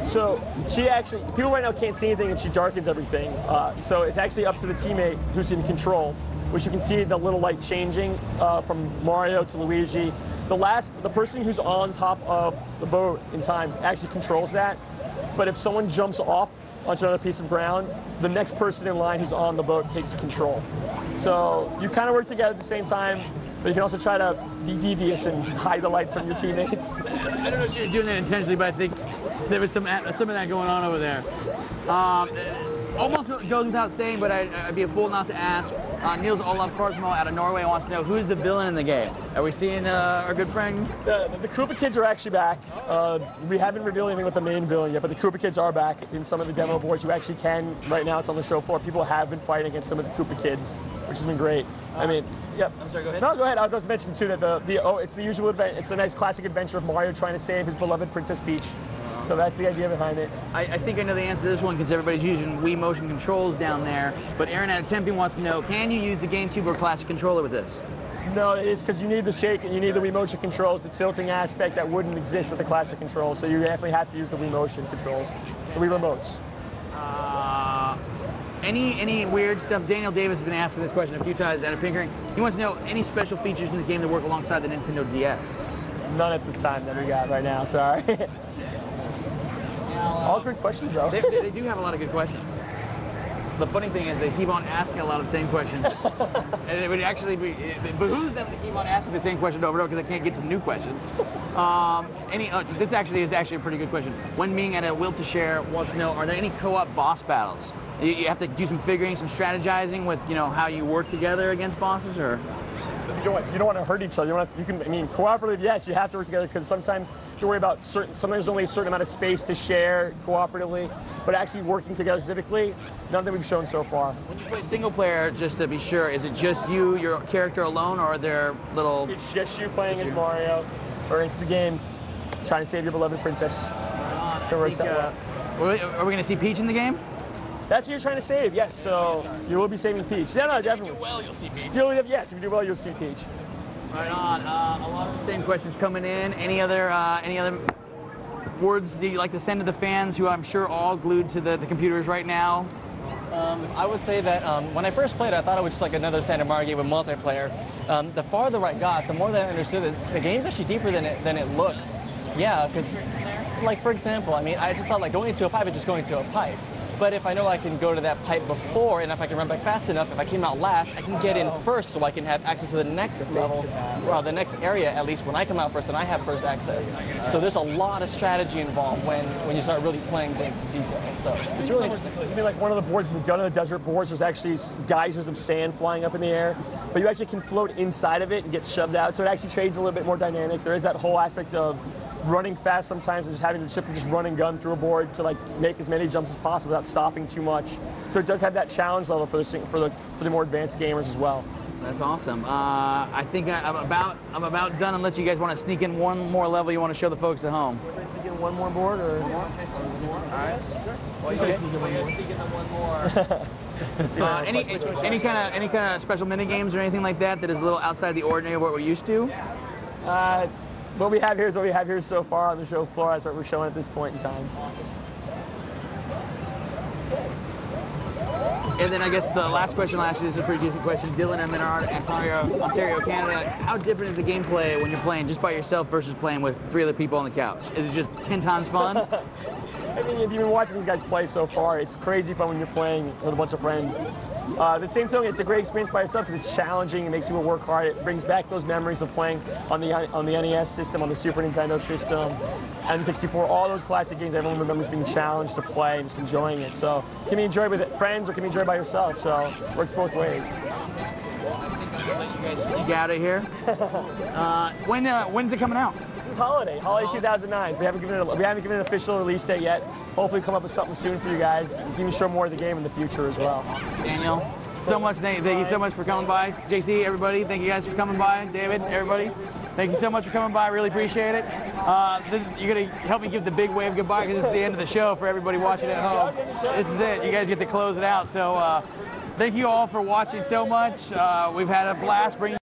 So she actually, people right now can't see anything and she darkens everything. So it's actually up to the teammate who's in control, which you can see the little light changing from Mario to Luigi. The person who's on top of the boat in time actually controls that. But if someone jumps off onto another piece of ground, the next person in line who's on the boat takes control. So you kind of work together at the same time, but you can also try to be devious and hide the light from your teammates. I don't know if she was doing that intentionally, but I think there was some of that going on over there. Almost goes without saying, but I'd be a fool not to ask. Niels Olav Korsmo out of Norway wants to know, who's the villain in the game? Are we seeing our good friend? The Koopa Kids are actually back. We haven't revealed anything with the main villain yet, but the Koopa Kids are back in some of the demo boards. You actually can, right now it's on the show floor, people have been fighting against some of the Koopa Kids, which has been great. I mean, yep. I'm sorry, go ahead. No, go ahead. I was just mentioning too that it's the usual event. It's a nice classic adventure of Mario trying to save his beloved Princess Peach. So that's the idea behind it. I think I know the answer to this one because everybody's using Wii motion controls down there. But Aaron out of Tempe wants to know, can you use the GameCube or Classic controller with this? No, it is because you need the shake and you need the Wii motion controls, the tilting aspect that wouldn't exist with the Classic controls. So you definitely have to use the Wii motion controls, the Wii remotes. Any weird stuff? Daniel Davis has been asking this question a few times out of Pinkering. He wants to know any special features in the game that work alongside the Nintendo DS. None at the time that we got right now, sorry. All good questions, though. They do have a lot of good questions. The funny thing is they keep on asking a lot of the same questions. And it would actually be, it behooves them to keep on asking the same question over and over because I can't get to new questions. This actually is a pretty good question. When being at a Will to Share wants to know, are there any co-op boss battles? You have to do some figuring, some strategizing with, how you work together against bosses, or? You don't want to hurt each other. Cooperative, yes, you have to work together because sometimes you worry about sometimes there's only a certain amount of space to share cooperatively, but actually working together specifically, none that we've shown so far. When you play single player, just to be sure, is it just you, your character alone, or are there little... It's just you playing as Mario, or into the game, trying to save your beloved princess. Are we going to see Peach in the game? That's what you're trying to save, yes. So you will be saving Peach. Yeah, no, definitely. If you do well, you'll see Peach. Yes, if you do well, you'll see Peach. Right on. A lot of the same questions coming in. Any other words that you'd like to send to the fans who I'm sure are all glued to the computers right now? I would say that when I first played it, I thought it was just like another standard Mario game with multiplayer. The farther I got, the more that I understood that the game's actually deeper than it looks. Yeah, because, like, for example, I just thought like going into a pipe is just going into a pipe. But if I know I can go to that pipe before, and if I can run back fast enough, if I came out last, I can get in first so I can have access to the next level, or the next area, at least when I come out first and I have first access. So there's a lot of strategy involved when you start really playing the details. So it's really interesting. I mean, like one of the boards, the Dun of the Desert boards, there's actually geysers of sand flying up in the air, but you actually can float inside of it and get shoved out, so it actually trades a little bit more dynamic. There is that whole aspect of running fast sometimes and just having to shift to just run and gun through a board to like make as many jumps as possible without stopping too much. So it does have that challenge level for the more advanced gamers as well. That's awesome. I think I'm about done unless you guys want to sneak in one more level you want to show the folks at home. Can I sneak in one more board or? One more? All right. Well, you guys sneak in one more. Any kind of special mini games or anything like that is a little outside the ordinary of what we're used to? What we have here is what we have here so far on the show floor. That's what we're showing at this point in time. And then I guess the last question, this is a pretty decent question. Dylan M. Menard, Ontario, Canada. How different is the gameplay when you're playing just by yourself versus playing with 3 other people on the couch? Is it just 10 times fun? I mean, if you've been watching these guys play so far, it's crazy fun when you're playing with a bunch of friends. The same token, it's a great experience by yourself because it's challenging, it makes people work hard, it brings back those memories of playing on the NES system, on the Super Nintendo system, N64, all those classic games everyone remembers being challenged to play and just enjoying it. So it can be enjoyed with friends or it can be enjoyed by yourself, so it works both ways. You guys sneak out of here. When's it coming out? This is Holiday 2009. So we haven't given an official release date yet. Hopefully come up with something soon for you guys. And can show more of the game in the future as well. Daniel, thank you so much for coming by. JC, everybody, thank you guys for coming by. David, everybody, thank you so much for coming by. I really appreciate it. You're gonna help me give the big wave goodbye because it's the end of the show for everybody watching at home. This is it. You guys get to close it out. So. Thank you all for watching so much. We've had a blast bringing